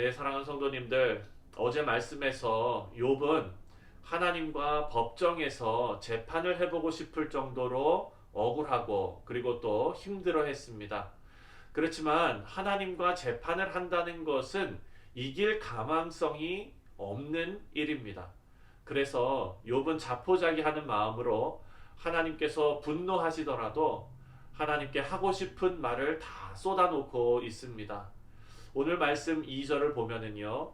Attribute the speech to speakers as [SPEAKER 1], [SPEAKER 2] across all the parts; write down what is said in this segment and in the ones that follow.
[SPEAKER 1] 네, 사랑하는 성도님들, 어제 말씀에서 욥은 하나님과 법정에서 재판을 해보고 싶을 정도로 억울하고 그리고 또 힘들어 했습니다. 그렇지만 하나님과 재판을 한다는 것은 이길 가망성이 없는 일입니다. 그래서 욥은 자포자기하는 마음으로 하나님께서 분노하시더라도 하나님께 하고 싶은 말을 다 쏟아놓고 있습니다. 오늘 말씀 2절을 보면은요.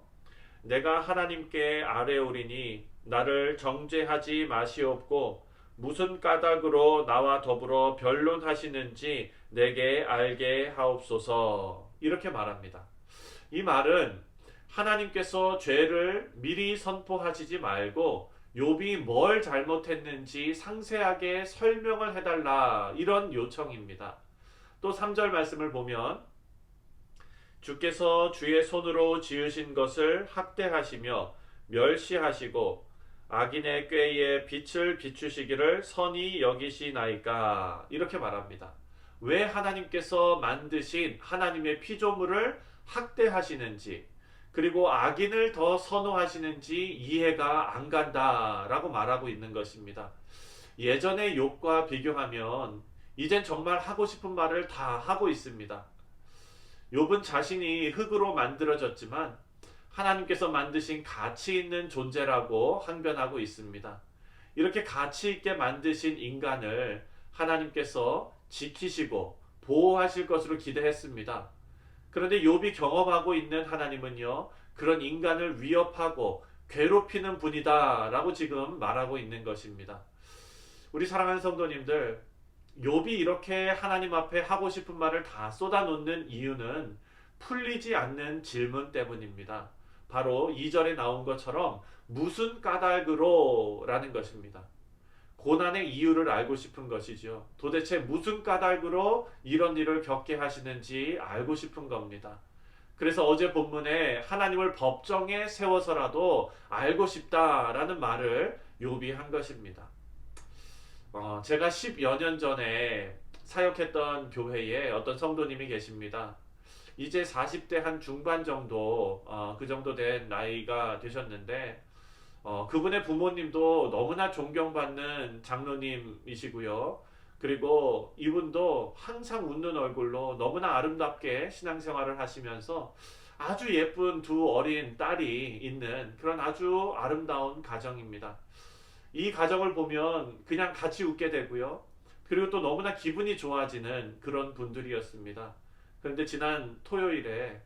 [SPEAKER 1] 내가 하나님께 아뢰오리니 나를 정죄하지 마시옵고 무슨 까닭으로 나와 더불어 변론하시는지 내게 알게 하옵소서. 이렇게 말합니다. 이 말은 하나님께서 죄를 미리 선포하시지 말고 욥이 뭘 잘못했는지 상세하게 설명을 해달라, 이런 요청입니다. 또 3절 말씀을 보면 주께서 주의 손으로 지으신 것을 학대하시며 멸시하시고 악인의 꾀에 빛을 비추시기를 선히 여기시나이까, 이렇게 말합니다. 왜 하나님께서 만드신 하나님의 피조물을 학대하시는지, 그리고 악인을 더 선호하시는지 이해가 안 간다라고 말하고 있는 것입니다. 예전의 욥과 비교하면 이젠 정말 하고 싶은 말을 다 하고 있습니다. 욥은 자신이 흙으로 만들어졌지만 하나님께서 만드신 가치 있는 존재라고 항변하고 있습니다. 이렇게 가치 있게 만드신 인간을 하나님께서 지키시고 보호하실 것으로 기대했습니다. 그런데 욥이 경험하고 있는 하나님은요, 그런 인간을 위협하고 괴롭히는 분이다 라고 지금 말하고 있는 것입니다. 우리 사랑하는 성도님들, 욥이 이렇게 하나님 앞에 하고 싶은 말을 다 쏟아놓는 이유는 풀리지 않는 질문 때문입니다. 바로 2절에 나온 것처럼 무슨 까닭으로 라는 것입니다. 고난의 이유를 알고 싶은 것이죠. 도대체 무슨 까닭으로 이런 일을 겪게 하시는지 알고 싶은 겁니다. 그래서 어제 본문에 하나님을 법정에 세워서라도 알고 싶다라는 말을 욥이 한 것입니다. 제가 10여 년 전에 사역했던 교회에 어떤 성도님이 계십니다. 이제 40대 한 중반 정도, 그 정도 된 나이가 되셨는데, 그분의 부모님도 너무나 존경받는 장로님이시고요. 그리고 이분도 항상 웃는 얼굴로 너무나 아름답게 신앙생활을 하시면서 아주 예쁜 두 어린 딸이 있는 그런 아주 아름다운 가정입니다. 이 가정을 보면 그냥 같이 웃게 되고요. 그리고 또 너무나 기분이 좋아지는 그런 분들이었습니다. 그런데 지난 토요일에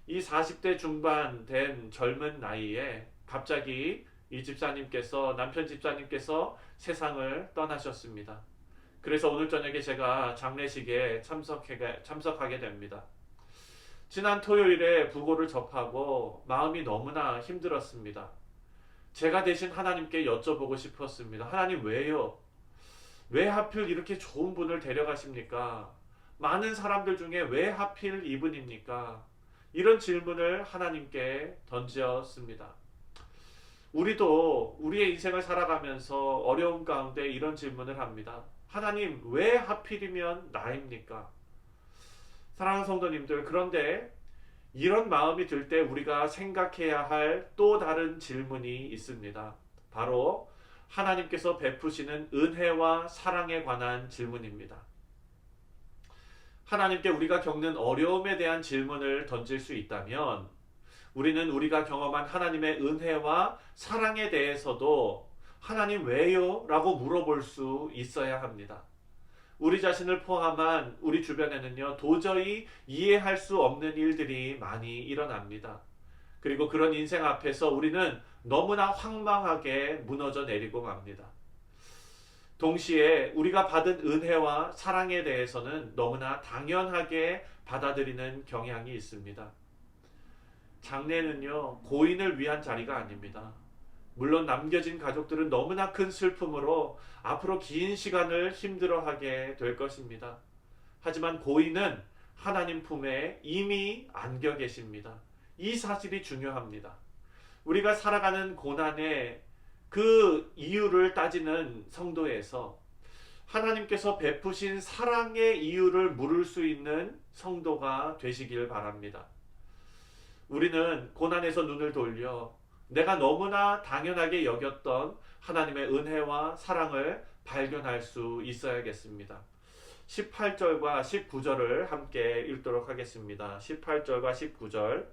[SPEAKER 1] 이 40대 중반 된 젊은 나이에 갑자기 이 집사님께서, 남편 집사님께서 세상을 떠나셨습니다. 그래서 오늘 저녁에 제가 장례식에 참석하게 됩니다. 지난 토요일에 부고를 접하고 마음이 너무나 힘들었습니다. 제가 대신 하나님께 여쭤보고 싶었습니다. 하나님, 왜요? 왜 하필 이렇게 좋은 분을 데려가십니까? 많은 사람들 중에 왜 하필 이분입니까? 이런 질문을 하나님께 던졌습니다. 우리도 우리의 인생을 살아가면서 어려움 가운데 이런 질문을 합니다. 하나님, 왜 하필이면 나입니까? 사랑하는 성도님들, 그런데 이런 마음이 들 때 우리가 생각해야 할 또 다른 질문이 있습니다. 바로 하나님께서 베푸시는 은혜와 사랑에 관한 질문입니다. 하나님께 우리가 겪는 어려움에 대한 질문을 던질 수 있다면 우리는 우리가 경험한 하나님의 은혜와 사랑에 대해서도 하나님 왜요? 라고 물어볼 수 있어야 합니다. 우리 자신을 포함한 우리 주변에는요, 도저히 이해할 수 없는 일들이 많이 일어납니다. 그리고 그런 인생 앞에서 우리는 너무나 황망하게 무너져 내리고 맙니다. 동시에 우리가 받은 은혜와 사랑에 대해서는 너무나 당연하게 받아들이는 경향이 있습니다. 장례는요, 고인을 위한 자리가 아닙니다. 물론 남겨진 가족들은 너무나 큰 슬픔으로 앞으로 긴 시간을 힘들어하게 될 것입니다. 하지만 고인은 하나님 품에 이미 안겨 계십니다. 이 사실이 중요합니다. 우리가 살아가는 고난의 그 이유를 따지는 성도에서 하나님께서 베푸신 사랑의 이유를 물을 수 있는 성도가 되시길 바랍니다. 우리는 고난에서 눈을 돌려 내가 너무나 당연하게 여겼던 하나님의 은혜와 사랑을 발견할 수 있어야겠습니다. 18절과 19절을 함께 읽도록 하겠습니다. 18절과 19절.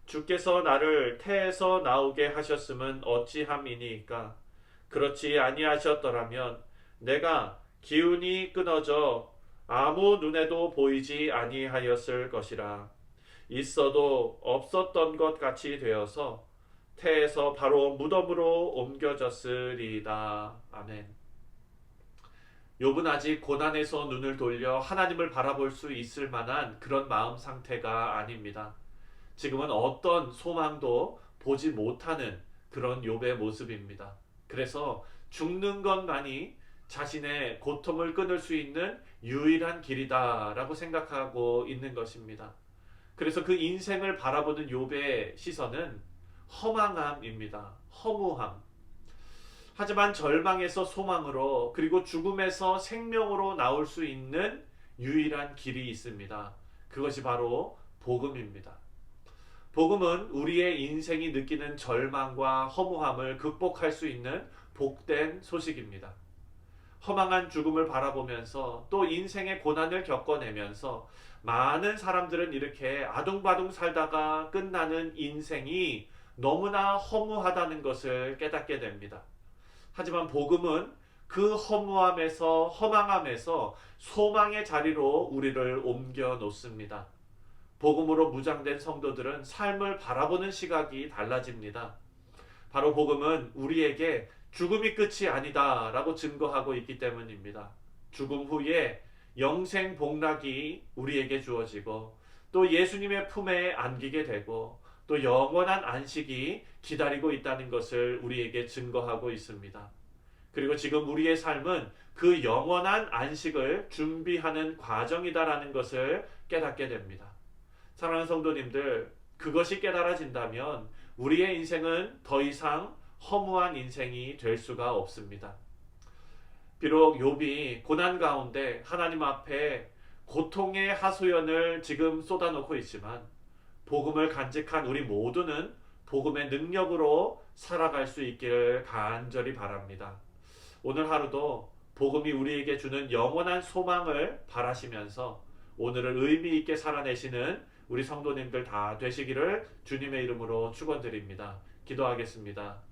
[SPEAKER 1] 주께서 나를 태에서 나오게 하셨음은 어찌함이니까? 그렇지 아니하셨더라면 내가 기운이 끊어져 아무 눈에도 보이지 아니하였을 것이라. 있어도 없었던 것 같이 되어서 태에서 바로 무덤으로 옮겨졌으리이다. 아멘. 욥은 아직 고난에서 눈을 돌려 하나님을 바라볼 수 있을 만한 그런 마음 상태가 아닙니다. 지금은 어떤 소망도 보지 못하는 그런 욥의 모습입니다. 그래서 죽는 것만이 자신의 고통을 끊을 수 있는 유일한 길이다라고 생각하고 있는 것입니다. 그래서 그 인생을 바라보는 욥의 시선은 허망함입니다. 허무함. 하지만 절망에서 소망으로 그리고 죽음에서 생명으로 나올 수 있는 유일한 길이 있습니다. 그것이 바로 복음입니다. 복음은 우리의 인생이 느끼는 절망과 허무함을 극복할 수 있는 복된 소식입니다. 허망한 죽음을 바라보면서 또 인생의 고난을 겪어내면서 많은 사람들은 이렇게 아둥바둥 살다가 끝나는 인생이 너무나 허무하다는 것을 깨닫게 됩니다. 하지만 복음은 그 허무함에서 허망함에서 소망의 자리로 우리를 옮겨 놓습니다. 복음으로 무장된 성도들은 삶을 바라보는 시각이 달라집니다. 바로 복음은 우리에게 죽음이 끝이 아니다 라고 증거하고 있기 때문입니다. 죽음 후에 영생 복락이 우리에게 주어지고 또 예수님의 품에 안기게 되고 또 영원한 안식이 기다리고 있다는 것을 우리에게 증거하고 있습니다. 그리고 지금 우리의 삶은 그 영원한 안식을 준비하는 과정이다라는 것을 깨닫게 됩니다. 사랑하는 성도님들, 그것이 깨달아진다면 우리의 인생은 더 이상 허무한 인생이 될 수가 없습니다. 비록 욥이 고난 가운데 하나님 앞에 고통의 하소연을 지금 쏟아놓고 있지만 복음을 간직한 우리 모두는 복음의 능력으로 살아갈 수 있기를 간절히 바랍니다. 오늘 하루도 복음이 우리에게 주는 영원한 소망을 바라시면서 오늘을 의미 있게 살아내시는 우리 성도님들 다 되시기를 주님의 이름으로 축원드립니다. 기도하겠습니다.